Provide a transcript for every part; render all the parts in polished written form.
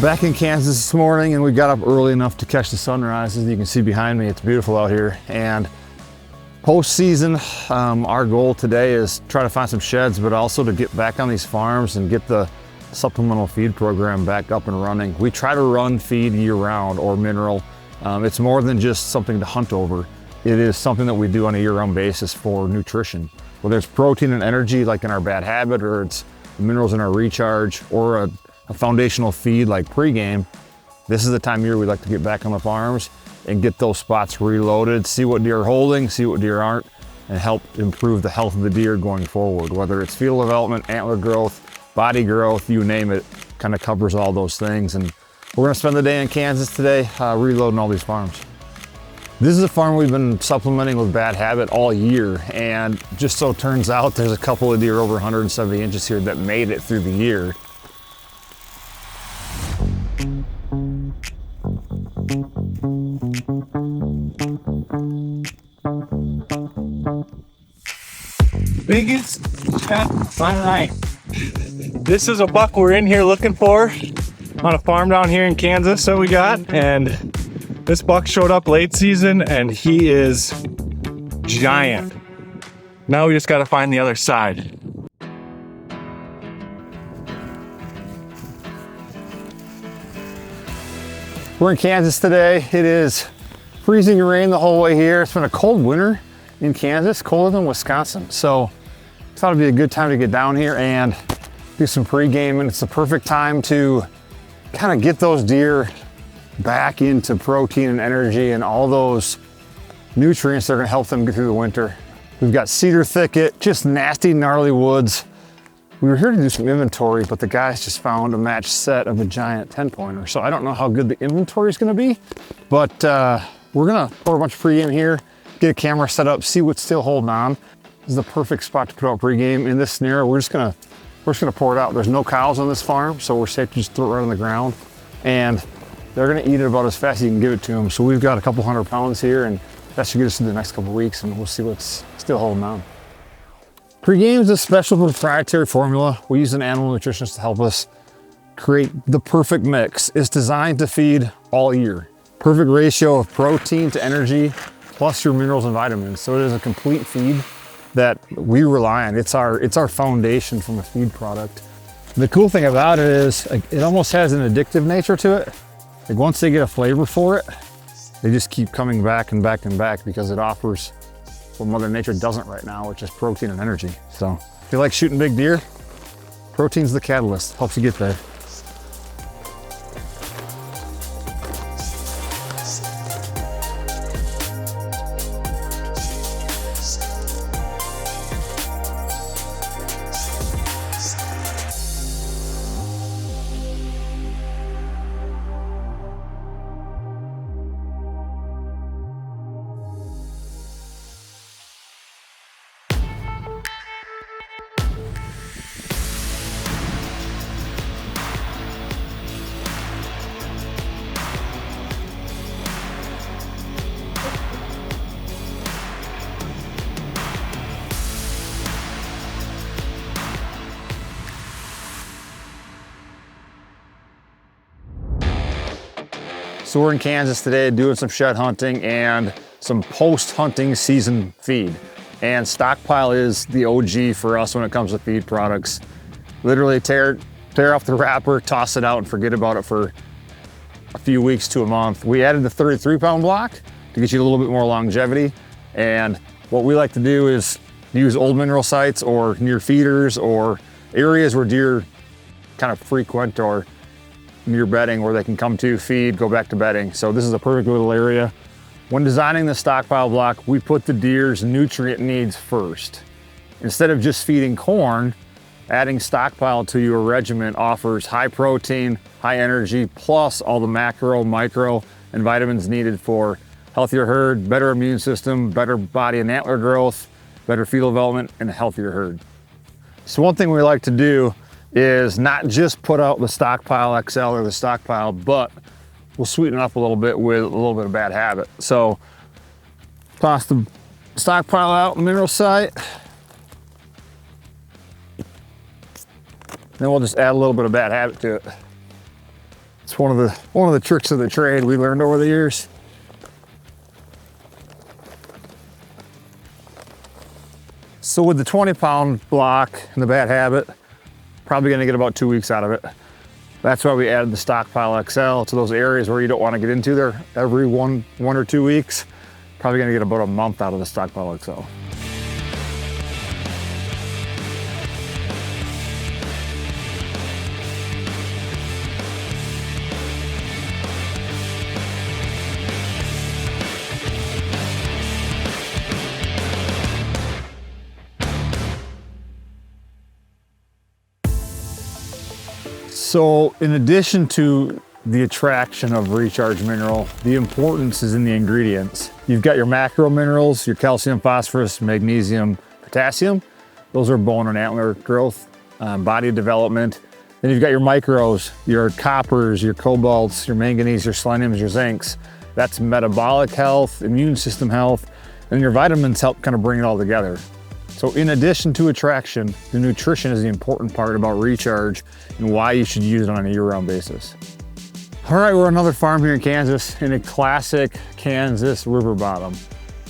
Back in Kansas this morning, and we got up early enough to catch the sunrise. As you can see behind me, it's beautiful out here. And postseason, our goal today is try to find some sheds, but also to get back on these farms and get the supplemental feed program back up and running. We try to run feed year round, or mineral. It's more than just something to hunt over. It is something that we do on a year-round basis for nutrition. Whether it's protein and energy like in our bad habit, or it's minerals in our recharge, or a foundational feed like pregame, this is the time of year we like to get back on the farms and get those spots reloaded, see what deer are holding, see what deer aren't, and help improve the health of the deer going forward. Whether it's fetal development, antler growth, body growth, you name it, kind of covers all those things. And we're gonna spend the day in Kansas today reloading all these farms. This is a farm we've been supplementing with bad habit all year, and just so turns out there's a couple of deer over 170 inches here that made it through the year. Biggest shot of my life. This is a buck we're in here looking for on a farm down here in Kansas that we got, and this buck showed up late season and he is giant. Now we just got to find the other side. We're in Kansas today. It is freezing rain the whole way here. It's been a cold winter in Kansas, colder than Wisconsin. So I thought it'd be a good time to get down here and do some pregame, and it's the perfect time to kind of get those deer back into protein and energy and all those nutrients that are gonna help them get through the winter. We've got cedar thicket, just nasty, gnarly woods. We were here to do some inventory, but the guys just found a matched set of a giant 10-pointer. So I don't know how good the inventory is gonna be, but we're gonna pour a bunch of pregame here, get a camera set up, see what's still holding on. This is the perfect spot to put out pregame. In this scenario, we're just gonna pour it out. There's no cows on this farm, so we're safe to just throw it right on the ground. And they're gonna eat it about as fast as you can give it to them. So we've got a couple 100 pounds here, and that should get us through the next couple of weeks, and we'll see what's still holding on. Pregame is a special proprietary formula. We use an animal nutritionist to help us create the perfect mix. It's designed to feed all year. Perfect ratio of protein to energy, plus your minerals and vitamins. So it is a complete feed that we rely on. It's our foundation from a feed product. The cool thing about it is it almost has an addictive nature to it. Like once they get a flavor for it, they just keep coming back and back and back because it offers what Mother Nature doesn't right now, which is protein and energy. So if you like shooting big deer, protein's the catalyst, helps you get there. So we're in Kansas today doing some shed hunting and some post-hunting season feed. And Stockpile is the OG for us when it comes to feed products. Literally tear off the wrapper, toss it out, and forget about it for a few weeks to a month. We added the 33-pound block to get you a little bit more longevity. And what we like to do is use old mineral sites or near feeders or areas where deer kind of frequent, or near bedding where they can come to feed, go back to bedding. So this is a perfect little area. When designing the Stockpile block, we put the deer's nutrient needs first. Instead of just feeding corn, adding Stockpile to your regimen offers high protein, high energy, plus all the macro, micro, and vitamins needed for healthier herd, better immune system, better body and antler growth, better fetal development, and a healthier herd. So one thing we like to do is not just put out the Stockpile XL or the Stockpile, but we'll sweeten it up a little bit with a little bit of bad habit. So toss the Stockpile out in the mineral site. Then we'll just add a little bit of bad habit to it. It's one of the tricks of the trade we learned over the years. So with the 20-pound block and the bad habit, probably gonna get about 2 weeks out of it. That's why we added the Stockpile XL to those areas where you don't want to get into there every one or 2 weeks. Probably gonna get about a month out of the Stockpile XL. So in addition to the attraction of Recharge Mineral, the importance is in the ingredients. You've got your macro minerals, your calcium, phosphorus, magnesium, potassium. Those are bone and antler growth, body development. Then you've got your micros, your coppers, your cobalts, your manganese, your seleniums, your zincs. That's metabolic health, immune system health, and your vitamins help kind of bring it all together. So in addition to attraction, the nutrition is the important part about Recharge and why you should use it on a year-round basis. All right, we're on another farm here in Kansas, in a classic Kansas river bottom.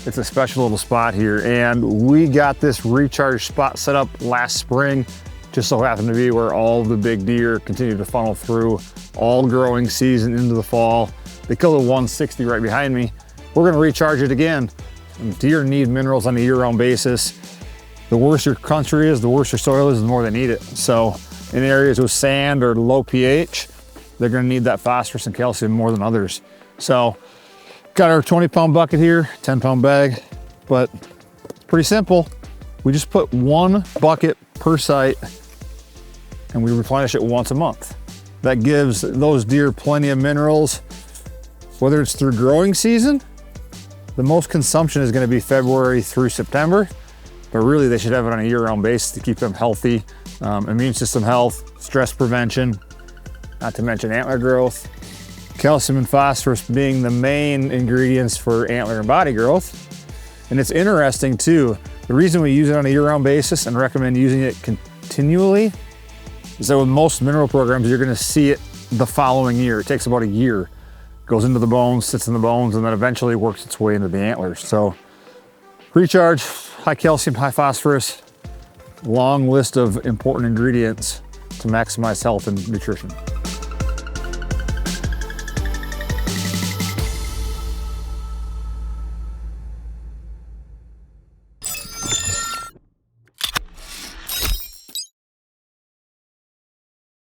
It's a special little spot here, and we got this Recharge spot set up last spring. Just so happened to be where all the big deer continue to funnel through all growing season into the fall. They killed a 160 right behind me. We're gonna recharge it again. And deer need minerals on a year-round basis. The worse your country is, the worse your soil is, the more they need it. So in areas with sand or low pH, they're gonna need that phosphorus and calcium more than others. So got our 20-pound bucket here, 10-pound bag, but it's pretty simple. We just put 1 bucket per site and we replenish it once a month. That gives those deer plenty of minerals, whether it's through growing season. The most consumption is gonna be February through September, but really they should have it on a year-round basis to keep them healthy. Immune system health, stress prevention, not to mention antler growth. Calcium and phosphorus being the main ingredients for antler and body growth. And it's interesting too, the reason we use it on a year-round basis and recommend using it continually is that with most mineral programs, you're gonna see it the following year. It takes about a year. Goes into the bones, sits in the bones, and then eventually works its way into the antlers. So Recharge, high calcium, high phosphorus, long list of important ingredients to maximize health and nutrition.